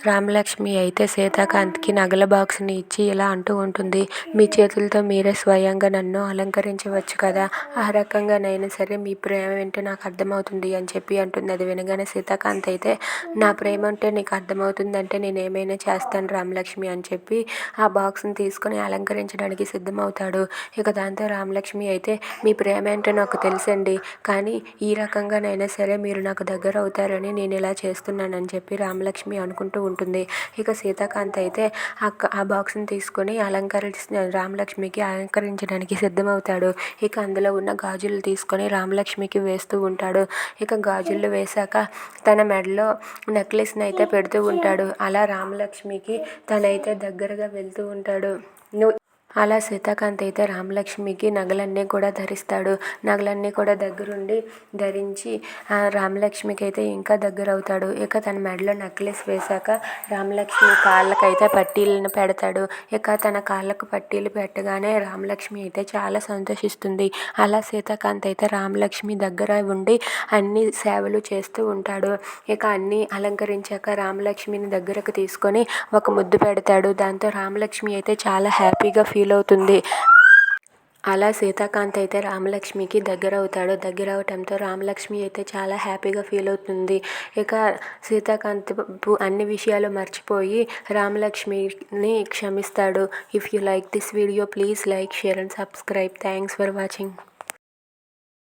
రామలక్ష్మి అయితే సీతాకాంత్కి నగల బాక్స్ని ఇచ్చి ఇలా అంటూ ఉంటుంది, మీ చేతులతో మీరే స్వయంగా నన్ను అలంకరించవచ్చు కదా, ఆ రకంగానైనా సరే మీ ప్రేమ ఏంటో నాకు అర్థమవుతుంది అని చెప్పి అంటుంది. అది వినగానే సీతాకాంత్ అయితే, నా ప్రేమ అంటే నీకు అర్థమవుతుందంటే నేను ఏమైనా చేస్తాను రామలక్ష్మి అని చెప్పి ఆ బాక్స్ని తీసుకొని అలంకరించడానికి సిద్ధమవుతాడు. ఇక దాంతో రామలక్ష్మి అయితే, మీ ప్రేమ ఏంటో నాకు తెలుసండి, కానీ ఈ రకంగానైనా సరే మీరు నాకు దగ్గర అవుతారని నేను ఇలా చేస్తున్నానని చెప్పి రామలక్ష్మి అనుకుంటూ ఉంటుంది. ఇక సీతాకాంత్ అయితే ఆ బాక్స్ని తీసుకొని రామలక్ష్మికి అలంకరించడానికి సిద్ధమవుతాడు. ఇక అందులో ఉన్న గాజులు తీసుకొని రామలక్ష్మికి వేస్తూ ఉంటాడు. ఇక గాజులు వేశాక తన మెడలో నెక్లెస్ని అయితే పెడుతూ ఉంటాడు. అలా రామలక్ష్మికి తనైతే దగ్గరగా వెళ్తూ ఉంటాడు. అలా సీతాకాంత్ అయితే రామలక్ష్మికి నగలన్నీ కూడా ధరిస్తాడు. నగలన్నీ కూడా దగ్గరుండి ధరించి రామలక్ష్మికి అయితే ఇంకా దగ్గర అవుతాడు. ఇక తన మెడలో నెక్లెస్ వేశాక రామలక్ష్మి కాళ్ళకైతే పట్టీలను పెడతాడు. ఇక తన కాళ్ళకు పట్టీలు పెట్టగానే రామలక్ష్మి అయితే చాలా సంతోషిస్తుంది. అలా సీతాకాంత్ అయితే రామలక్ష్మి దగ్గర ఉండి అన్ని సేవలు చేస్తూ ఉంటాడు. ఇక అన్నీ అలంకరించాక రామలక్ష్మిని దగ్గరకు తీసుకొని ఒక ముద్దు పెడతాడు. దాంతో రామలక్ష్మి అయితే చాలా హ్యాపీగా ఫీల్ అవుతుంది. అలా సీతాకాంత్ అయితే రామలక్ష్మికి దగ్గర అవుతాడు. దగ్గర అవటంతో రామలక్ష్మి అయితే చాలా హ్యాపీగా ఫీల్ అవుతుంది. ఇక సీతాకాంత్ అన్ని విషయాలు మర్చిపోయి రామలక్ష్మిని క్షమిస్తాడు. If you like this video please like, share and subscribe. Thanks for watching.